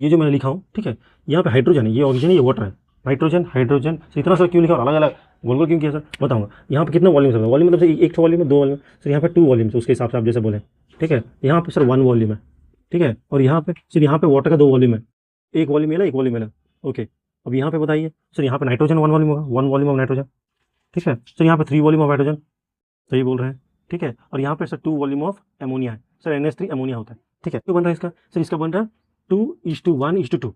ये जो मैंने लिखा हूँ, ठीक है, यहाँ पे हाइड्रोजन है, ये ऑक्सीजन है, ये वाटर है, नाइट्रोजन हाइड्रोजन, सर इतना सा क्यों लिखा और अलग अलग गोल गोल क्यों किया सर, बताऊंगा। यहाँ पे कितना वॉल्यूम है, वॉल्यूम मतलब सर एक वॉल्यूम है, दो वॉल्यूम सर, यहाँ पे टू वॉल्यूम उसके हिसाब से आप जैसे बोले, ठीक है। यहाँ पे सर वन वॉल्यूम है, ठीक है, और यहाँ पे सर यहाँ पे वाटर का दो वॉल्यूम है, एक वॉल्यूम मिला एक वॉल्यूम मिला, ओके। अब यहाँ पे बताइए सर, यहाँ पे नाइट्रोजन वन वॉल्यूम होगा, वन वॉल्यूम ऑफ नाइट्रोजन, ठीक है सर, यहाँ पे थ्री वॉल्यूम ऑफ हाइड्रोजन, सही बोल रहे हैं, ठीक है, और यहाँ पे sir to volume of ammonia है सर, NH3 अमोनिया होता है, ठीक है। तो बन रहा है इसका सर, इसका बन रहा है 2:1:2,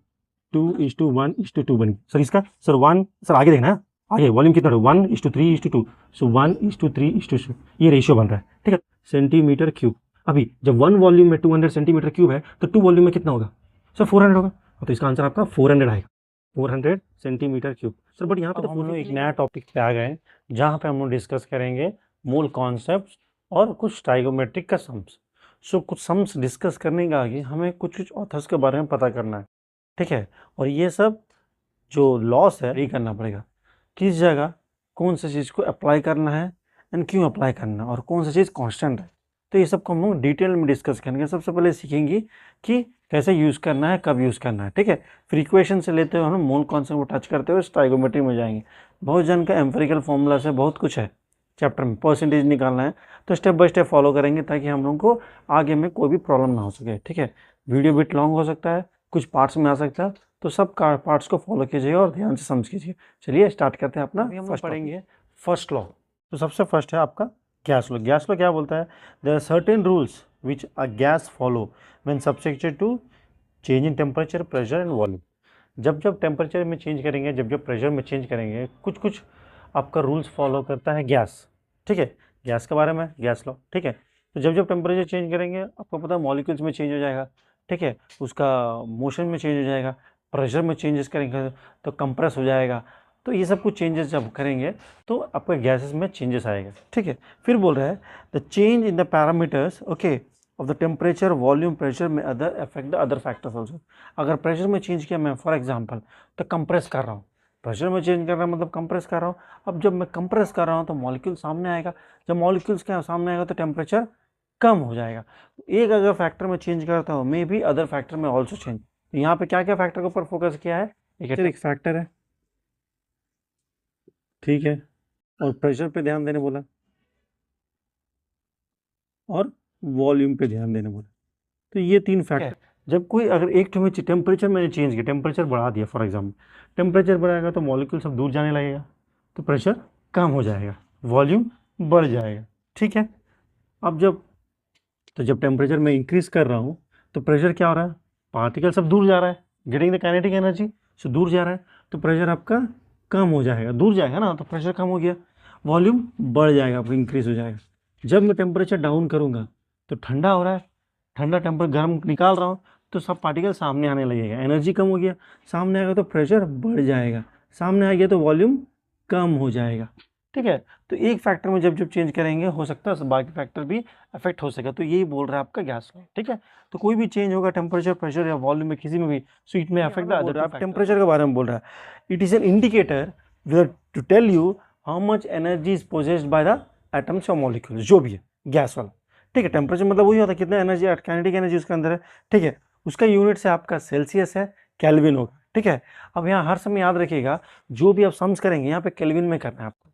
2:1:2 बन गया सर इसका, सर वन, सर आगे देखना है, आगे वॉल्यूम कितना है, 1:3:2, सो 1:3:2 ये रेशियो बन रहा है, ठीक है, सेंटीमीटर क्यूब। अभी जब वन वॉल्यूम में 200 सेंटीमीटर क्यूब है तो टू वॉल्यूम में कितना होगा सर, 400 होगा, तो इसका आंसर आपका 400 आएगा, 400 सेंटीमीटर क्यूब सर। बट यहाँ पे तो हम लोग एक नया टॉपिक पे आ गए जहाँ पे हम लोग डिस्कस करेंगे मूल कॉन्सेप्ट्स और कुछ ट्राइगोमेट्रिक का सम्स। सो कुछ सम्स डिस्कस करने के आगे हमें कुछ कुछ ऑथर्स के बारे में पता करना है, ठीक है, और ये सब जो लॉस है ये करना पड़ेगा, किस जगह कौन सी चीज़ को अप्लाई करना है एंड क्यों अप्लाई करना है और कौन सी चीज़ कांस्टेंट है। तो ये सब को हम लोग डिटेल में डिस्कस करेंगे। सबसे पहले सीखेंगे कि कैसे यूज़ करना है, कब यूज़ करना है, ठीक है। फिर इक्वेशन से लेते हुए हम मूल कॉन्सेप्ट को टच करते हुए ट्राइगोमेट्री में जाएंगे। बहुत जन का एम्पेरिकल फॉर्मूला से बहुत कुछ है चैप्टर में, परसेंटेज निकालना है, तो स्टेप बाय स्टेप फॉलो करेंगे ताकि हम लोग को आगे में कोई भी प्रॉब्लम ना हो सके, ठीक है। वीडियो बिट लॉन्ग हो सकता है, कुछ पार्ट्स में आ सकता है, तो सब पार्ट्स को फॉलो कीजिए और ध्यान से समझ कीजिए। चलिए स्टार्ट करते हैं अपना। हम पढ़ेंगे फर्स्ट लॉ। तो सबसे फर्स्ट है आपका गैस लॉ। गैस लॉ क्या बोलता है, there are certain rules which a gas follow when subjected to change in temperature, pressure and volume. जब जब टेम्परेचर में चेंज करेंगे, जब जब प्रेशर में चेंज करेंगे, कुछ कुछ आपका रूल्स फॉलो करता है गैस, ठीक है। गैस के बारे में गैस लॉ, ठीक है। तो जब जब टेम्परेचर चेंज करेंगे आपको पता है मॉलिक्यूल्स में चेंज हो जाएगा, ठीक है, उसका मोशन में चेंज हो जाएगा, प्रेशर में चेंजेस करेंगे तो कंप्रेस हो जाएगा। तो ये सब कुछ चेंजेस जब करेंगे तो आपके गैसेस में चेंजेस आएगा, ठीक है। फिर बोल रहा है the change in the parameters, okay, of the temperature, volume, pressure में other affect the other factors also. अगर प्रेशर में चेंज किया मैं फॉर एग्जांपल तो कंप्रेस कर रहा हूँ, प्रेशर में चेंज कर रहा है मतलब कंप्रेस कर रहा हूँ। अब जब मैं कंप्रेस कर रहा हूँ तो मॉलिक्यूल सामने आएगा, जब मॉलिक्यूल्स के सामने आएगा तो टेम्परेचर कम हो जाएगा। एक अगर फैक्टर में चेंज करता हूँ मे बी अदर फैक्टर में ऑल्सो चेंज। तो यहाँ पे क्या क्या फैक्टर के ऊपर फोकस किया है, एक फैक्टर है, ठीक है, और प्रेशर पे ध्यान देने बोला और वॉल्यूम पे ध्यान देने बोला। तो ये तीन फैक्टर, जब कोई अगर एक में टेम्परेचर मैंने चेंज किया, टेम्परेचर बढ़ा दिया फॉर एग्जाम्पल, टेम्परेचर बढ़ाएगा तो मॉलिक्यूल सब दूर जाने लगेगा, तो प्रेशर कम हो जाएगा, वॉल्यूम बढ़ जाएगा, ठीक है। अब जब टेम्परेचर मैं इंक्रीज कर रहा हूँ तो प्रेशर क्या हो रहा है, पार्टिकल सब दूर जा रहा है, गेटिंग द काइनेटिक एनर्जी, सो दूर जा रहा है, तो प्रेशर आपका कम हो जाएगा, दूर जाएगा ना, तो प्रेशर कम हो गया, वॉल्यूम बढ़ जाएगा, आपको इंक्रीज हो जाएगा। जब मैं टेम्परेचर डाउन करूँगा तो ठंडा हो रहा है, ठंडा टेम्परेचर गर्म निकाल रहा हूँ तो सब पार्टिकल सामने आने लगेगा, एनर्जी कम हो गया, सामने आएगा तो प्रेशर बढ़ जाएगा, सामने आ गया तो वॉल्यूम कम हो जाएगा, ठीक है। तो एक फैक्टर में जब जब चेंज करेंगे हो सकता है बाकी फैक्टर भी अफेक्ट हो सकेगा। तो यही बोल रहा है आपका गैस लॉ, ठीक है। तो कोई भी चेंज होगा टेम्परेचर, प्रेशर या वॉल्यूम में किसी में भी, सो इट में अफेक्ट द अदर। आप टेम्परेचर के बारे में बोल रहा है, it is an indicator to tell you how much energy is possessed by the atoms और मॉलिक्यूल्स, जो भी है गैस वाला, ठीक है। टेम्परेचर मतलब वही होता है कितना एनर्जी, काइनेटिक एनर्जी उसके अंदर है, ठीक है। उसका यूनिट से आपका सेल्सियस है, केल्विन होगा, ठीक है। अब यहाँ हर समय याद रखिएगा जो भी आप सम्स करेंगे यहाँ पे केल्विन में करना है आपको,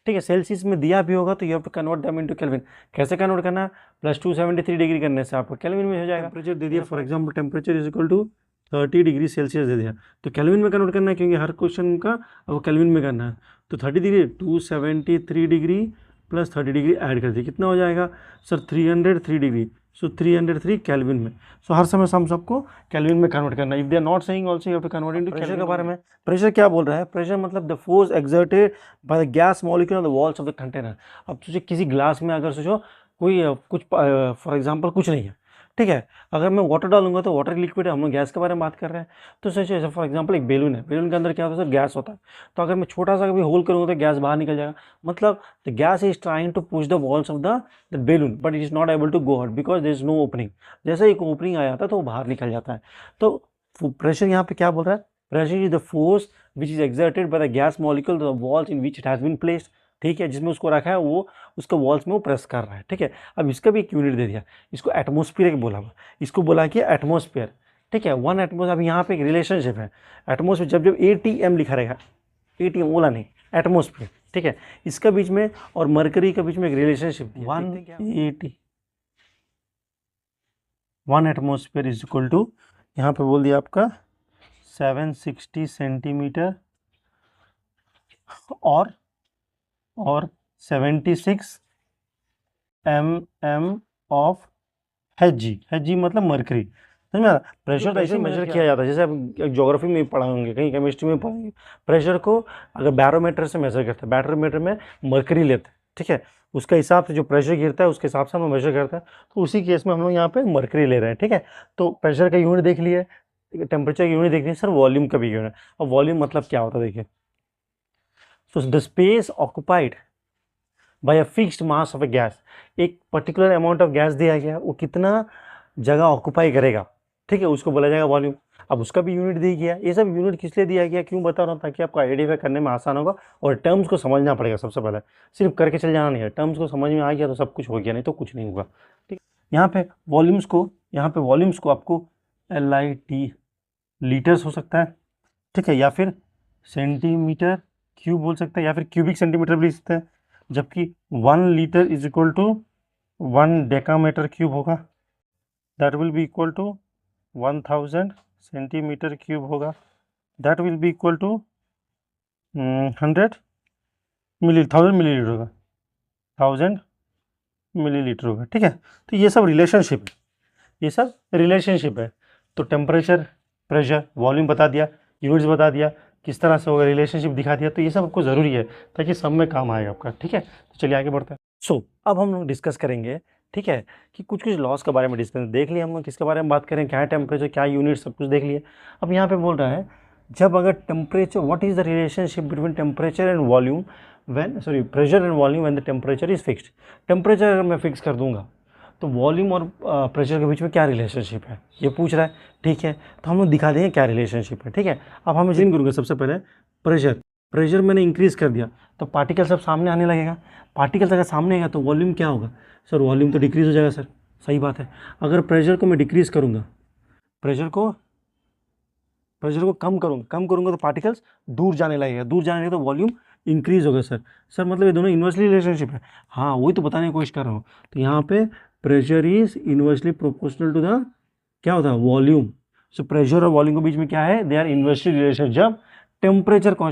ठीक है। सेल्सियस में दिया भी होगा तो you have to convert them into kelvin. कैसे कन्वर्ट करना है, +273 डिग्री करने से आपको केल्विन में हो जाएगा। टेम्परेचर दे दिया for example, temperature is equal to 30 degree Celsius दे दिया, तो केल्विन में कन्वर्ट करना है क्योंकि हर क्वेश्चन का आपको केल्विन में करना है। तो 30 degree 273 degree plus 30 degree add कर दिए, कितना हो जाएगा सर 303 डिग्री, सो 303 केल्विन में। सो हर समय हम सबको केल्विन में कन्वर्ट करना है। If they are not saying also you have to convert into kelvin. Pressure के बारे में, प्रेशर क्या बोल रहा है, प्रेशर मतलब the force exerted by the gas molecule on the walls of the container. अब सोचिए किसी ग्लास में अगर सोचो कोई कुछ फॉर एग्जांपल कुछ नहीं है, ठीक है, अगर मैं वाटर डालूंगा तो वाटर लिक्विड है, हम लोग गैस के बारे में बात कर रहे हैं। तो सोचिए फॉर एग्जांपल एक बैलून है, बैलून के अंदर क्या होता है सर, गैस होता है। तो अगर मैं छोटा सा भी होल करूँगा तो गैस बाहर निकल जाएगा, मतलब the gas is trying to push the walls of the balloon but it is not able to go out because there is no opening. जैसे एक ओपनिंग आ जाता है तो वो बाहर निकल जाता है। तो प्रेशर यहाँ पे क्या बोल रहा है, pressure is the force which is exerted by the gas molecule the walls in which it has been placed, ठीक है, जिसमें उसको रखा है वो उसका वॉल्स में वो प्रेस कर रहा है, ठीक है। अब इसका भी एक यूनिट दे दिया, इसको एटमॉस्फेयर बोला हुआ, इसको बोला कि एटमॉस्फेयर, ठीक है। 1 एटमोस, अब यहाँ पे एक रिलेशनशिप है एटमोस में, जब जब ATM लिखा रहेगा, ATM ओला नहीं, एटमोस पे, ठीक है, इसका बीच में और मरकरी के बीच में एक relationship 1 atmosphere is equal to, यहाँ पे बोल दिया आपका 760 सेंटीमीटर और 76 mm ऑफ Hg मतलब मरकरी। समझ में आ रहा? प्रेशर तो ऐसे मेजर किया जाता है जैसे आप ज्योग्राफी में पढ़ा होंगे, कहीं केमिस्ट्री में पढ़ेंगे। प्रेशर को अगर बैरोमीटर से मेजर करते हैं, बैरोमीटर में मरकरी लेते हैं, ठीक है, उसका हिसाब से जो प्रेशर गिरता है उसके हिसाब से हम लोग मेजर करते हैं। तो उसी केस में हम लोग यहाँ पे मरकरी ले रहे हैं, ठीक है। तो प्रेशर का यूनिट देख लिया, टेम्परेचर का यूनिट देख लिया, सर वॉल्यूम का भी यूनिट। और वॉल्यूम मतलब क्या होता है देखिए, so the space occupied by a fixed mass of A gas, एक पर्टिकुलर अमाउंट ऑफ गैस दिया गया, वो कितना जगह ऑक्युपाई करेगा, ठीक है, उसको बोला जाएगा वॉल्यूम। अब उसका भी यूनिट दिया गया। ये सब यूनिट किस लिए दिया गया, क्यों बता रहा हूँ, ताकि आपको आइडेंटिफाई करने में आसान होगा और टर्म्स को समझना पड़ेगा सबसे पहले, सिर्फ करके चल जाना नहीं है। टर्म्स को समझ में आ गया तो सब कुछ हो गया, नहीं तो कुछ नहीं होगा, ठीक। यहाँ पे वॉल्यूम्स को आपको LIT लीटर्स हो सकता है, ठीक है, या फिर सेंटीमीटर क्यूब बोल सकते हैं, या फिर क्यूबिक सेंटीमीटर भी लिख सकते हैं। जबकि 1 litre is equal to 1 decametre cube होगा, that will be equal to 1000 centimetre cube होगा, that will be equal to 1000 millilitre होगा, 1000 मिलीलीटर होगा, ठीक है। तो ये सब रिलेशनशिप है। तो टेम्परेचर, प्रेशर, वॉल्यूम बता दिया, यूनिट्स बता दिया, किस तरह से होगा, रिलेशनशिप दिखा दिया। तो ये सब आपको ज़रूरी है ताकि सब में काम आएगा आपका, ठीक है। तो चलिए आगे बढ़ते हैं। सो अब हम लोग डिस्कस करेंगे, ठीक है, कि कुछ लॉस के बारे में डिस्कस देख लिया हम लोग, किसके बारे में बात करें, क्या है टेम्परेचर, क्या यूनिट, सब कुछ देख लिए। अब यहाँ पे बोल रहा है, जब अगर temperature, what is the relationship between temperature and volume pressure and volume when the temperature is fixed. Temperature अगर मैं फिक्स कर दूंगा तो वॉल्यूम और प्रेशर के बीच में क्या रिलेशनशिप है, ये पूछ रहा है, ठीक है। तो हम लोग दिखा देंगे क्या रिलेशनशिप है, ठीक है। अब हम इमेजिन करूँगा, सबसे पहले प्रेशर मैंने इंक्रीज़ कर दिया तो पार्टिकल सब सामने आने लगेगा। पार्टिकल्स अगर सामने आएगा तो वॉल्यूम क्या होगा, सर वॉल्यूम तो डिक्रीज़ हो जाएगा सर, सही बात है। अगर प्रेशर को मैं डिक्रीज़ करूँगा, प्रेशर को कम करूँगा तो पार्टिकल्स दूर जाने लगेगा, तो वॉल्यूम इंक्रीज़ होगा सर मतलब ये दोनों इन्वर्सली रिलेशनशिप है। हाँ, वही तो बताने की कोशिश कर रहा हूँ। तो यहाँ पे pressure is inversely proportional to the, क्या होता है, वॉल्यूम। सो प्रेशर और वॉल्यूम के बीच में क्या है, दे आर इन्वर्सली रिलेशन। जब टेम्परेचर को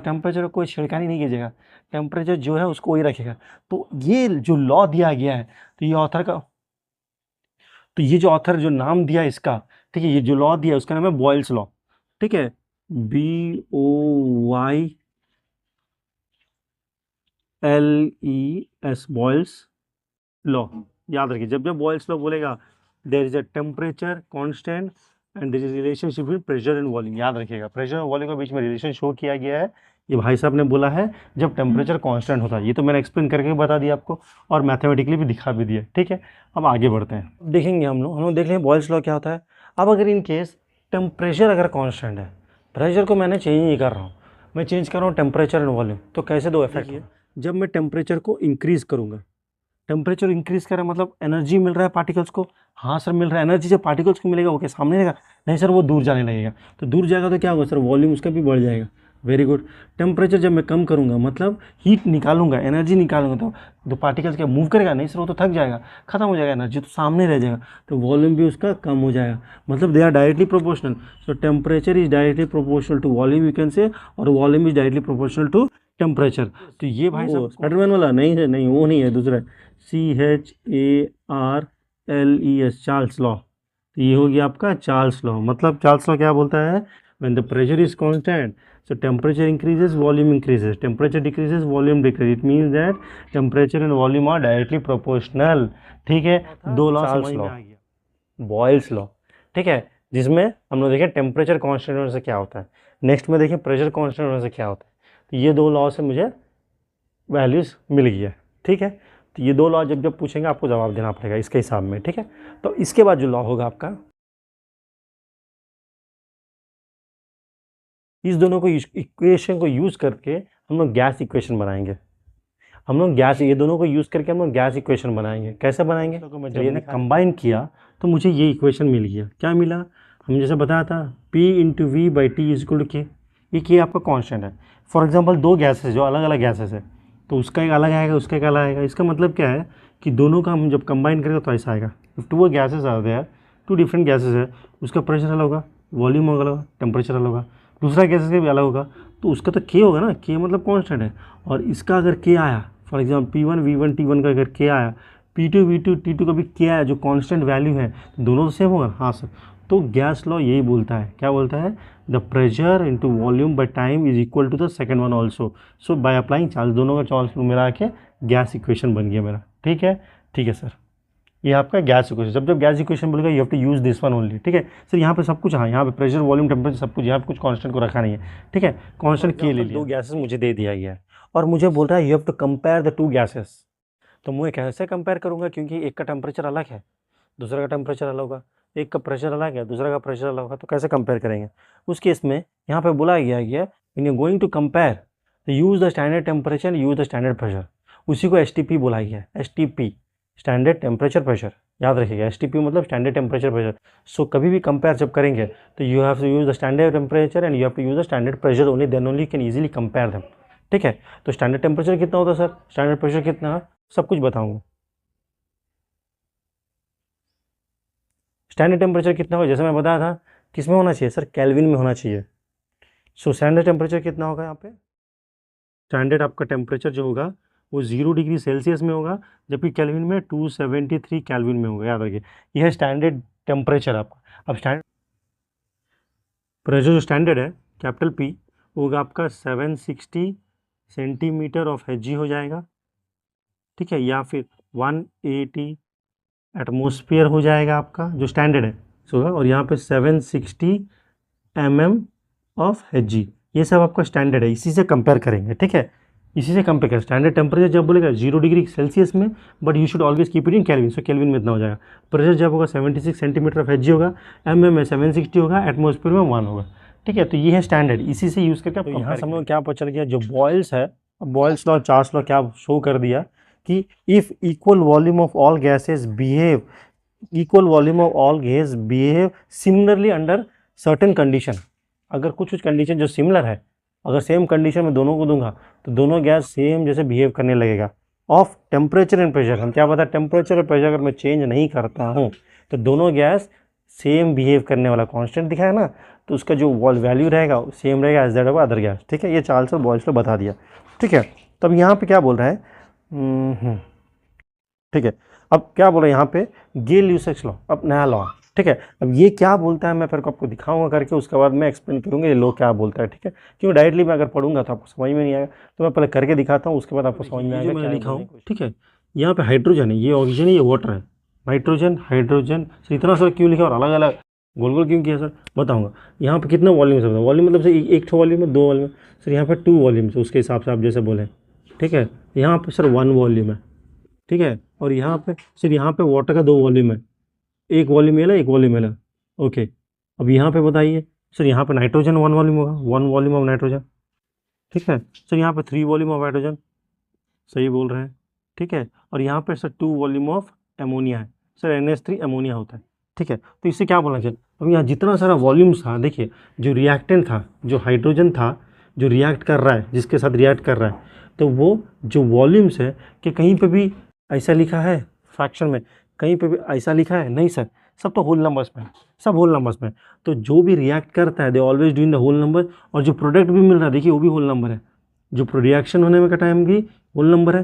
कोई छिड़कानी नहीं कीजिएगा, टेम्परेचर जो है उसको वही रखेगा। तो ये जो लॉ दिया गया है, तो ये जो ऑथर जो नाम दिया इसका, ठीक है, ये जो लॉ दिया उसका नाम है बॉयल्स लॉ, ठीक है, BOYLES, बॉयल्स लॉ। याद रखिए, जब बॉयल्स लॉ बोलेगा, there is a temperature constant and there is relationship between pressure and volume. याद रखिएगा, प्रेशर और वॉल्यूम के बीच में रिलेशन शो किया गया है, ये भाई साहब ने बोला है, जब टेम्परेचर कांस्टेंट होता है। ये तो मैंने एक्सप्लेन करके बता दिया आपको और मैथमेटिकली भी दिखा भी दिया, ठीक है। अब आगे बढ़ते हैं, देखेंगे हम लोग देख लेंगे बॉयल्स लॉ क्या होता है। अब अगर इन केस टेम्परेचर अगर कांस्टेंट है, प्रेशर को मैंने चेंज नहीं कर रहा हूँ, मैं चेंज कर रहा हूँ टेम्परेचर एंड वॉल्यूम, तो कैसे दो इफेक्ट है। जब मैं टेम्परेचर को इंक्रीज़ करूँगा, टेम्परेचर इंक्रीज़ करें मतलब एनर्जी मिल रहा है पार्टिकल्स को, हाँ सर मिल रहा है। एनर्जी जब पार्टिकल्स को मिलेगा वो क्या सामने रहेगा, नहीं सर वो दूर जाने लगेगा। तो दूर जाएगा तो क्या होगा सर, वॉल्यूम उसका भी बढ़ जाएगा। Very good. टेम्परेचर जब मैं कम करूँगा मतलब हीट निकालूंगा, एनर्जी निकालूंगा, तो पार्टिकल्स क्या मूव करेगा, नहीं सर वो तो थक जाएगा, खत्म हो जाएगा, एनर्जी तो सामने रह जाएगा, तो वॉल्यूम भी उसका कम हो जाएगा। मतलब they are directly proportional. So temperature is directly proportional to volume you can say, और volume is directly proportional to temperature. तो ये भाई साहब स्पाइडरमैन वाला नहीं है, नहीं वो नहीं है, दूसरा CHARLES, चार्ल्स लॉ। तो ये हो गया आपका चार्ल्स लॉ। मतलब चार्ल्स लॉ क्या बोलता है, when the pressure is constant so temperature increases, volume increases, temperature decreases, volume decreases, it means that temperature and volume are directly proportional, ठीक है। दो लॉ समझ में आ गया, बॉयल्स लॉ, ठीक है, जिसमें हम लोग देखें टेम्परेचर कांस्टेंट होने से क्या होता है, नेक्स्ट में देखें प्रेशर कांस्टेंट होने से क्या होता है। तो ये दो लॉ से मुझे वैल्यूज मिल गई है, ठीक है। तो ये दो लॉ जब पूछेंगे आपको जवाब देना पड़ेगा इसके हिसाब में, ठीक है। तो इसके बाद जो लॉ होगा आपका, इस दोनों को इक्वेशन को यूज़ करके हम लोग गैस इक्वेशन बनाएंगे। ये दोनों को यूज़ करके हम लोग गैस इक्वेशन बनाएंगे। कैसे बनाएंगे, तो जब मैंने कंबाइन किया तो मुझे ये इक्वेशन मिल गया। क्या मिला, हम जैसे बताया था P into V by T is equal to K, ये के आपका कांस्टेंट है। फॉर एग्जांपल दो गैसेस जो अलग अलग गैसेस है तो उसका एक अलग आएगा, उसका एक अलग आएगा। इसका मतलब क्या है कि दोनों का हम जब कंबाइन करेंगे तो ऐसा आएगा। If two gases are there, two different gases है, उसका प्रेशर अलग होगा, वॉल्यूम अलग होगा, टेम्परेचर अलग होगा, दूसरा गैसेस का भी अलग होगा, तो उसका तो के होगा ना, के मतलब कांस्टेंट है। और इसका अगर के आया, for example P1 V1 T1 का अगर के आया, P2 V2 T2 का भी के आया जो कांस्टेंट वैल्यू है, तो दोनों तो सेम होगा। हाँ सर, तो गैस लॉ यही बोलता है, क्या बोलता है, the pressure into volume by time is equal to the second one also. So by applying charge, दोनों का चार्ज मिला के गैस इक्वेशन बन गया मेरा। ठीक है सर, ये आपका गैस इक्वेशन। जब गैस इक्वेशन बोलेगा you have to use this one only. ठीक है सर, यहाँ पे सब कुछ, हाँ यहाँ पे प्रेशर वॉल्यूम टेम्परेचर सब कुछ, यहाँ पे कुछ कांस्टेंट को रखा नहीं है। ठीक है, कांस्टेंट के ले लिया, दो गैसेस मुझे दे दिया गया है और मुझे बोल रहा है you have to compare the two gases. तो मैं कैसे कंपेयर करूँगा, क्योंकि एक का टेम्परेचर अलग है, दूसरा का टेम्परेचर अलग होगा, एक का प्रेशर अलग है, दूसरा का प्रेशर अलग होगा, तो कैसे कंपेयर करेंगे। उस केस में यहाँ पे बोला गया when you going to compare use the standard temperature, use the standard pressure. उसी को STP बोला गया है, STP स्टैंडर्ड टेम्परेचर प्रेशर, याद रखिएगा। STP मतलब स्टैंडर्ड टेम्परेचर प्रेशर। सो कभी भी कंपेयर जब करेंगे तो you have to use the standard temperature and you have to use the standard pressure only, then only can easily compare them. ठीक है, तो स्टैंडर्ड टेम्परेचर कितना होता है सर, स्टैंडर्ड प्रेशर कितना है, सब कुछ बताऊँगा। स्टैंडर्ड टेम्परेचर कितना होगा, जैसे मैं बताया था, किस में होना चाहिए सर, केल्विन में होना चाहिए। सो स्टैंडर्ड टेम्परेचर कितना होगा यहाँ पे, स्टैंडर्ड आपका टेम्परेचर जो होगा वो 0 डिग्री सेल्सियस में होगा, जबकि केल्विन में 273 केल्विन में होगा, याद रखिए। यह है स्टैंडर्ड टेम्परेचर आपका। अब स्टैंडर्ड प्रेशर जो स्टैंडर्ड है कैपिटल P होगा आपका 760 सेंटीमीटर ऑफ Hg हो जाएगा। ठीक है, या फिर 180 एटमोसफियर हो जाएगा आपका जो स्टैंडर्ड है होगा, और यहाँ पे 760 mm ऑफ Hg, ये सब आपका स्टैंडर्ड है, इसी से कंपेयर करेंगे। ठीक है, इसी से कंपेयर करें। स्टैंडर्ड टेम्परेचर जब बोलेगा 0 डिग्री सेल्सियस में, but you should always keep it in kelvin, so kelvin में इतना हो जाएगा। प्रेशर जब होगा 76 सेंटीमीटर ऑफ Hg होगा, mm में 760 होगा, एटमोसफियर में 1 होगा। ठीक है, तो ये है स्टैंडर्ड, इसी से यूज़ करके। तो यहाँ से हमें क्या पता चल गया, जो बॉयल्स है, बॉयल्स लॉ चार्ल्स लॉ क्या शो कर दिया कि if equal volume of all gases behave, equal volume of all gas behave similarly under certain condition. अगर कुछ कंडीशन जो सिमिलर है, अगर सेम कंडीशन में दोनों को दूंगा तो दोनों गैस सेम जैसे बिहेव करने लगेगा। ऑफ टेम्परेचर एंड प्रेशर, हम क्या पता, टेम्परेचर और प्रेशर अगर मैं चेंज नहीं करता हूँ तो दोनों गैस सेम बिहेव करने वाला कांस्टेंट दिखाया ना, तो उसका जो वैल्यू रहेगा सेम रहेगा as that of other gas. ठीक है, ये चार्ल्स और बॉयल्स ने बता दिया। ठीक है, तब यहाँ पे क्या बोल रहा है, ठीक है, अब क्या बोल रहा है यहाँ पे, गे-ल्यूसेक्स लॉ, अब नया लॉ। ठीक है, अब ये क्या बोलता है मैं फिर आपको दिखाऊंगा करके, उसके बाद मैं एक्सप्लेन करूँगा ये लॉ क्या बोलता है। ठीक है, क्योंकि डायरेक्टली मैं अगर पढ़ूंगा तो आपको समझ में नहीं आएगा, तो मैं पहले करके दिखाता हूँ, उसके बाद आपको समझ में आएगा मैं लिखा हूँ। ठीक है, यहाँ पे हाइड्रोजन है, ये ऑक्सीजन है, ये वाटर है, नाइट्रोजन हाइड्रोजन। सर इतना सर क्यों लिखा और अलग अलग गोल गोल क्यों किया सर, बताऊँगा। यहाँ पे कितना वॉल्यूम है, वॉल्यूम मतलब सर एक वॉल्यूम है, 2 वॉल्यूम है सर, यहाँ पे 2 वॉल्यूम है, उसके हिसाब से आप जैसे बोले। ठीक है, यहाँ पे सर 1 वॉल्यूम है। ठीक है, और यहाँ पे सिर्फ यहाँ पे वाटर का 2 वॉल्यूम है, एक वॉल्यूम मेला, एक वॉल्यूम मेला। ओके, अब यहाँ पे बताइए सर, यहाँ पे नाइट्रोजन 1 वॉल्यूम होगा, 1 वॉल्यूम ऑफ नाइट्रोजन। ठीक है सर, यहाँ पे 3 वॉल्यूम ऑफ हाइड्रोजन, सही बोल रहे हैं। ठीक है, और यहाँ पे सर 2 वॉल्यूम ऑफ एमोनिया है, सर NH3 एमोनिया होता है। ठीक है, तो इससे क्या बोलना चाहिए, अब यहाँ जितना सारा वॉल्यूम्स था, देखिए जो रिएक्टेंट था, जो हाइड्रोजन था, जो रिएक्ट कर रहा है, जिसके साथ रिएक्ट कर रहा है, तो वो जो वॉल्यूम्स है कि कहीं पे भी ऐसा लिखा है फ्रैक्शन में, कहीं पे भी ऐसा लिखा है नहीं सर, सब तो होल नंबर्स में, सब होल नंबर्स में। तो जो भी रिएक्ट करता है they always do in the whole number, और जो प्रोडक्ट भी मिल रहा है देखिए वो भी होल नंबर है, जो रिएक्शन होने में का टाइम भी होल नंबर है,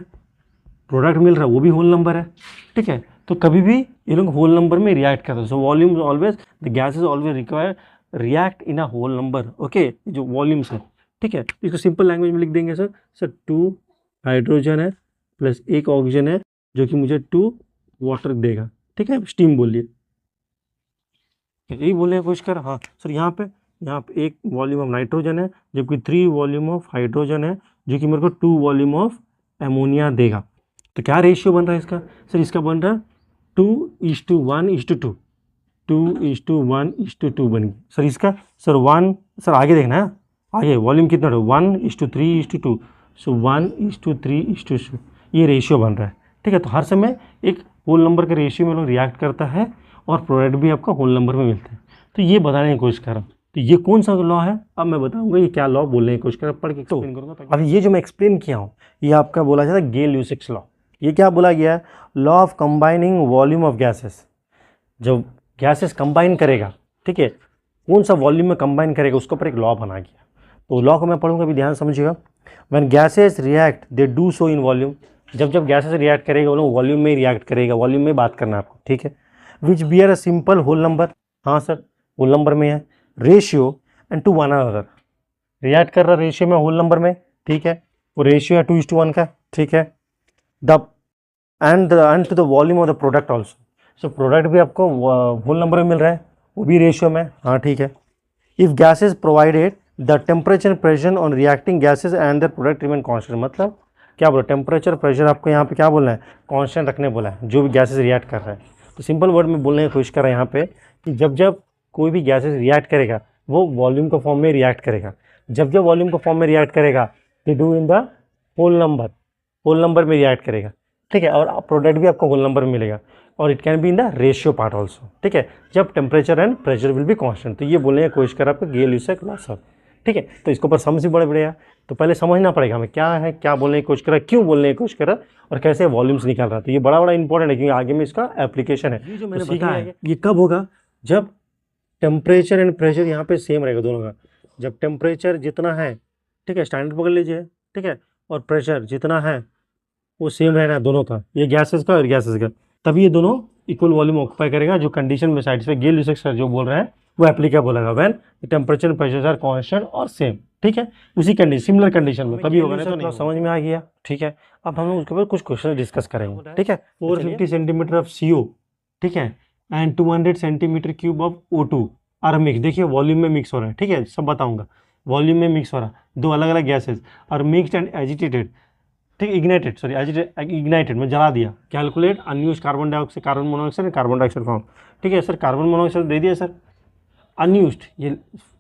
प्रोडक्ट मिल रहा है वो भी होल नंबर है। ठीक है, तो कभी भी ये लोग होल नंबर में रिएक्ट करते हैं। So volumes always, the gases always require react in a whole number. Okay, जो वॉल्यूम्स है। ठीक है, इसको सिंपल लैंग्वेज में लिख देंगे सर 2 हाइड्रोजन है प्लस 1 ऑक्सीजन है, जो कि मुझे 2 वाटर देगा। ठीक है, स्टीम बोलिए, यही बोलने की कोशिश कर। हाँ सर, यहाँ पे 1 वॉल्यूम ऑफ नाइट्रोजन है, जबकि 3 वॉल्यूम ऑफ हाइड्रोजन है, जो कि मेरे को 2 वॉल्यूम ऑफ एमोनिया देगा। तो क्या रेशियो बन रहा है इसका, सर इसका बन रहा है 2:1:2, 2:1:2 बन गई सर इसका। सर 1, सर आगे देखना है, आगे वॉल्यूम कितना है, 1:3:2, सो 1:3:2 ये रेशियो बन रहा है। ठीक है, तो हर समय एक होल नंबर के रेशियो में लोग रिएक्ट करता है और प्रोडक्ट भी आपका होल नंबर में मिलता है। तो ये बताने की कोशिश कर रहा हूँ। तो ये कौन सा लॉ है, अब मैं बताऊंगा ये क्या लॉ बोलने की कोशिश कर रहा हूँ, पढ़ के एक्सप्लेन करूंगा। अब ये जो मैं एक्सप्लेन किया हूँ ये आपका बोला जाता है गेल-ल्यूसिक्स लॉ। ये क्या बोला गया है, law of combining volume of gases. जब गैसेस कंबाइन करेगा, ठीक है, कौन सा वॉल्यूम में कंबाइन करेगा उसके ऊपर एक लॉ बना गया। तो लॉ को मैं पढ़ूंगा, अभी ध्यान समझिएगा। When gases react they do so in volume. जब जब गैसेस रिएक्ट करेगा वो लोग वॉल्यूम में रिएक्ट करेगा, वॉल्यूम में बात करना है आपको, ठीक है। Which bear a simple whole number, हाँ सर होल नंबर में है, ratio and to one another. React कर रहा रेशियो में, होल नंबर में, ठीक है, वो रेशियो है 2:1 का, ठीक है। The and to the volume of the product also. So product भी आपको होल नंबर में मिल रहा है, वो भी रेशियो में, हाँ ठीक है। If gases provided the temperature pressure on reacting gases and the product remain constant. मतलब क्या बोला, टेम्परेचर प्रेशर आपको यहाँ पे क्या बोलना है, कांस्टेंट रखने बोला है, जो भी गैसेज रिएक्ट कर रहा है। तो सिंपल वर्ड में बोलने की कोशिश कर रहा है यहाँ पे कि जब जब कोई भी गैसेज रिएक्ट करेगा वो वॉल्यूम के फॉर्म में रिएक्ट करेगा। जब जब वॉल्यूम के फॉर्म में रिएक्ट करेगा तो do in the whole number में रिएक्ट करेगा, ठीक है। और प्रोडक्ट भी आपको होल नंबर में मिलेगा, और it can be in the ratio part also, ठीक है, जब temperature and pressure will be constant. तो ये बोलने की कोशिश कर आपको गेल-ल्यूसिक लॉ सर, ठीक है। तो इसके ऊपर समझ भी बड़े बढ़िया, तो पहले समझना पड़ेगा हमें क्या है, क्या बोलने की कोशिश कर रहा है, क्यों बोलने की कोशिश कर रहा है, और कैसे वॉल्यूम्स निकाल रहा है। तो ये बड़ा इंपॉर्टेंट है क्योंकि आगे में इसका एप्लीकेशन है। ये जो मैंने बताया ये कब होगा, जब टेम्परेचर एंड प्रेशर यहाँ पे सेम रहेगा दोनों का। जब टेम्परेचर जितना है, ठीक है, स्टैंडर्ड पकड़ लीजिए, ठीक है, और प्रेशर जितना है वो सेम रहना है दोनों का, ये गैसेस का और गैसेस का, तभी ये दोनों इक्वल वॉल्यूम ऑक्यूपाई करेगा। जो कंडीशन में साइड गेल-ल्यूसिक सर जो बोल रहे हैं वो एप्लीकेबल होगा when temperature and pressure are constant और सेम, ठीक है, उसी कंडीशन सिमिलर कंडीशन में तभी होगा। तो समझ में आ गया, ठीक है। अब हम लोग उसके ऊपर कुछ क्वेश्चन डिस्कस करेंगे, ठीक है। 450 सेंटीमीटर ऑफ CO, ठीक है, and 200 centimetre cube of O2 are mix. देखिए वॉल्यूम में मिक्स हो रहा है, ठीक है, सब बताऊंगा। वॉल्यूम में मिक्स हो रहा है, दो अलग अलग गैसेज और मिक्सड एंड एजिटेटेड, ठीक, इग्नाइटेड में जला दिया। Calculate unused carbon dioxide, carbon monoxide, carbon dioxide form, ठीक है सर। कार्बन मोनोऑक्साइड दे दिया सर, अनयूज्ड,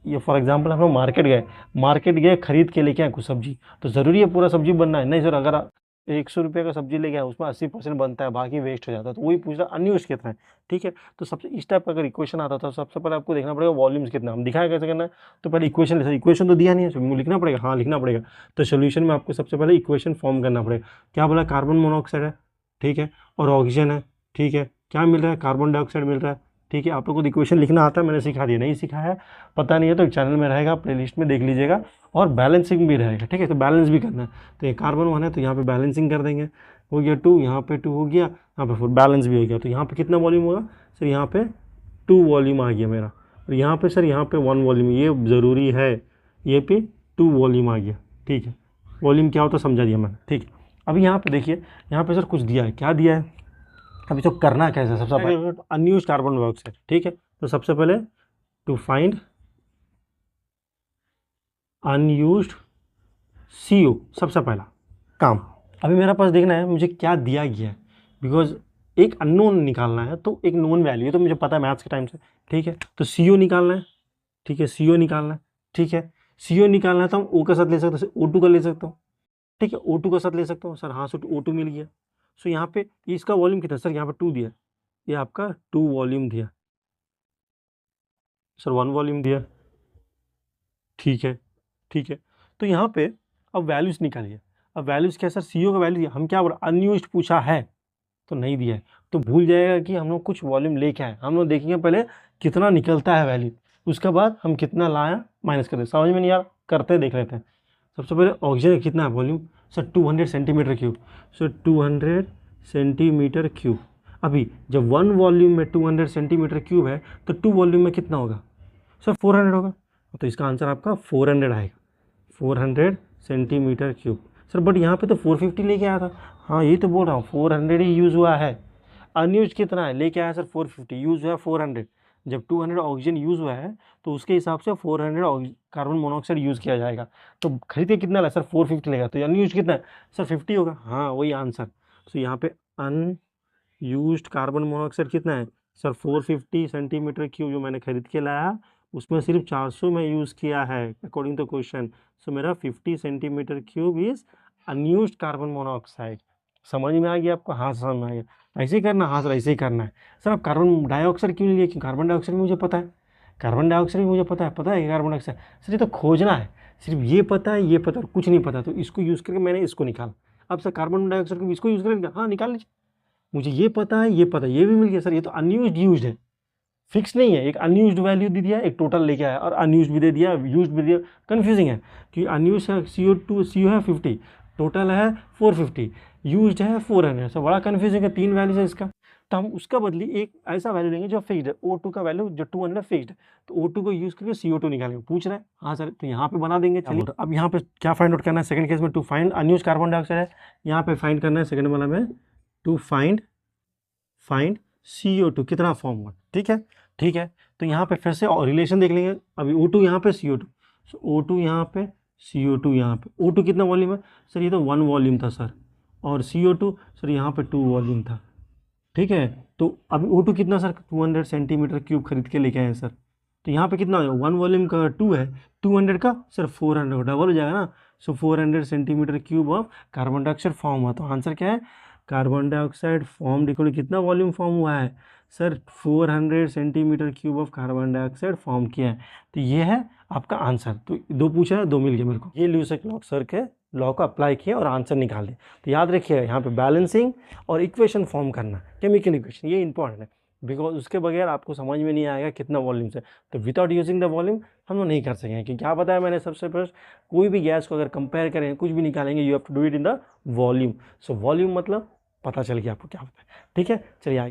ये फॉर एग्जांपल हम लोग मार्केट गए खरीद के लेके आए कुछ सब्जी, तो ज़रूरी है पूरा सब्जी बनना है, नहीं सर। अगर 100 रुपये का सब्जी लेके आए उसमें 80% बनता है, बाकी वेस्ट हो जाता है, तो वही पूछ रहा अनयूज कितना है, ठीक है। तो सबसे इस टाइप का अगर इक्वेशन आता था, सबसे पहले आपको देखना पड़ेगा वॉल्यूम्स कितना, हम दिखाया कैसे करना है। तो पहले इक्वेशन तो दिया नहीं है, लिखना पड़ेगा, हाँ लिखना पड़ेगा। तो सोल्यूशन में आपको सबसे पहले इक्वेशन फॉर्म करना पड़ेगा। क्या बोला, कार्बन मोनोऑक्साइड है, ठीक है, और ऑक्सीजन है, ठीक है, क्या मिल रहा है, कार्बन डाइऑक्साइड मिल रहा है, ठीक है। आप लोगों को इक्वेशन लिखना आता है, मैंने सिखा दिया, नहीं सिखाया पता नहीं है तो चैनल में रहेगा, प्लेलिस्ट में देख लीजिएगा, और बैलेंसिंग भी रहेगा, ठीक है। तो बैलेंस भी करना है, तो ये कार्बन 1 है तो यहाँ पे बैलेंसिंग कर देंगे, हो गया 2, यहाँ पे 2 हो गया, यहाँ पे 4 बैलेंस भी हो गया। तो यहाँ पे कितना वॉल्यूम होगा सर, यहाँ पे 2 वॉल्यूम आ गया मेरा, और यहाँ पे सर यहाँ पे 1 वॉल्यूम, ये ज़रूरी है, ये पे 2 वॉल्यूम आ गया, ठीक है। वॉल्यूम क्या होता है समझा दिया मैंने, ठीक है। अभी यहाँ पे देखिए, यहाँ पे सर कुछ दिया है, क्या दिया है, अभी तो करना कैसे, सबसे पहले अनयूज्ड कार्बन डाइऑक्साइड, ठीक है। तो सबसे पहले टू फाइंड अनयूज्ड CO, सबसे पहला काम। अभी मेरे पास देखना है मुझे क्या दिया गया है, बिकॉज एक अननोन निकालना है, तो एक नोन वैल्यू है, तो मुझे पता है मैथ्स के टाइम से, ठीक है। तो CO निकालना है, ठीक है, CO निकालना है, ठीक है। CO निकालना है तो हम O का साथ ले सकते हैं, O2 का ले सकता हूँ, ठीक है, O2 का साथ ले सकता हूँ सर, हाँ सर O2 मिल गया। सो यहाँ पे इसका वॉल्यूम कितना सर, यहाँ पे 2 दिया, ये आपका 2 वॉल्यूम दिया सर, 1 वॉल्यूम दिया, ठीक है, ठीक है। तो यहाँ पे अब वैल्यूज निकालिए। अब वैल्यूज क्या सर, CO का वैल्यू हम क्या बोला, अनयूज्ड पूछा है तो नहीं दिया है, तो भूल जाएगा कि हम लोग कुछ वॉल्यूम लेके आए। हम लोग देखेंगे पहले कितना निकलता है वैल्यू, उसके बाद हम कितना लाया माइनस करते। समझ में नहीं यार, करते देख लेते हैं। सबसे पहले ऑक्सीजन कितना है volume sir, 200 centimetre cube, sir 200 centimetre cube. अभी जब 1 वॉल्यूम में 200 सेंटीमीटर क्यूब है तो 2 वॉल्यूम में कितना होगा सर, 400 होगा। तो इसका आंसर आपका 400 आएगा, 400 सेंटीमीटर क्यूब सर। बट यहाँ पे तो 450 लेके आया था, हाँ यही तो बोल रहा हूँ, 400 ही यूज़ हुआ है। अनयूज कितना है, लेके आया सर 450, यूज़ हुआ है 400। जब 200 ऑक्सीजन यूज़ हुआ है तो उसके हिसाब से 400 कार्बन मोनोऑक्साइड यूज़ किया जाएगा। तो खरीद के कितना लगा सर, 450 लेगा, तो अनयूज कितना है सर, 50 होगा, हाँ वही आंसर। तो यहाँ पे अनयूज्ड कार्बन मोनोऑक्साइड कितना है सर, 450 सेंटीमीटर क्यूब जो मैंने खरीद के लाया, उसमें सिर्फ 400 में यूज़ किया है अकॉर्डिंग टू क्वेश्चन। सो मेरा 50 centimetre cube is unused carbon monoxide. समझ में आ गया आपको, हाँ समझ में आ गया। ऐसे ही करना, हाँ सर ऐसे ही करना है सर। अब कार्बन डाइऑक्साइड क्यों नहीं लिया, क्योंकि कार्बन डाइऑक्साइड मुझे पता है कार्बन डाइऑक्साइड भी मुझे पता है कि कार्बन डाइऑक्साइड, सर ये तो खोजना है, सिर्फ ये पता है, ये पता है, कुछ नहीं पता, तो इसको यूज़ करके मैंने इसको निकाला। अब सर कार्बन डाइऑक्साइड को इसको यूज़ करके, हाँ निकाल लीजिए, मुझे ये पता है, ये पता है, ये भी मिल गया सर, ये तो अनयूज्ड यूज्ड है, फिक्स नहीं है, एक अनयूज्ड वैल्यू दे दिया, एक टोटल लेके आया, और अनयूज्ड भी दे दिया, यूज्ड भी दिया, कन्फ्यूजिंग है कि अनयूज्ड है CO2 है 50, टोटल है 450, यूज्ड है 400, सो बड़ा कन्फ्यूजिंग है, 3 वैल्यूज है इसका। तो हम उसका बदली एक ऐसा वैल्यू लेंगे जो फिक्स्ड है, O2 का वैल्यू जो 200 फिक्स्ड है, तो O2 को यूज़ करके CO2 निकालेंगे। पूछ रहे हैं, हाँ सर, तो यहाँ पे बना देंगे। चलिए अब यहाँ पे क्या फाइंड आउट करना है, सेकंड केस में to find unused carbon dioxide है, यहाँ पे फाइंड करना है सेकंड वाला में टू फाइंड CO2 कितना फॉर्म हुआ, ठीक है, ठीक है। तो यहाँ पे फिर से रिलेशन देख लेंगे, अभी O2 यहाँ पे CO2, सो O2 यहाँ पे CO2 यहाँ पे, O2 कितना वॉल्यूम है सर, ये तो 1 वॉल्यूम था सर, और CO2 सर यहाँ पे 2 वॉल्यूम था, ठीक है। तो अभी O2 कितना सर, 200 सेंटीमीटर क्यूब खरीद के लेके आए सर, तो यहाँ पे कितना हो जाएगा, 1 वॉल्यूम का 2 है, 200 का सर 400 डबल हो जाएगा ना, सो 400 centimetre cube of carbon dioxide form हुआ। तो आंसर क्या है, कार्बन डाइऑक्साइड फॉर्म इक्वल कितना वॉल्यूम फॉर्म हुआ है sir, 400 centimetre cube of carbon dioxide form किया है। तो ये है आपका आंसर। तो 2 पूछा है, 2 मिल गए मेरे को। ये ल्यूसेक-लॉक सर के लॉ को अप्लाई किया और आंसर निकाल दिया। तो याद रखिए यहाँ पे बैलेंसिंग और इक्वेशन फॉर्म करना, केमिकल इक्वेशन, ये इंपॉर्टेंट है, बिकॉज उसके बगैर आपको समझ में नहीं आएगा कितना वॉल्यूम से। तो विदाउट यूजिंग द वॉल्यूम हम लोग नहीं कर सकेंगे, क्योंकि क्या बताया मैंने सबसे फर्स्ट, कोई भी गैस को अगर कंपेयर करें, कुछ भी निकालेंगे, you have to do it in the volume. So volume मतलब पता चल गया आपको क्या होता है, ठीक है। चलिए आगे।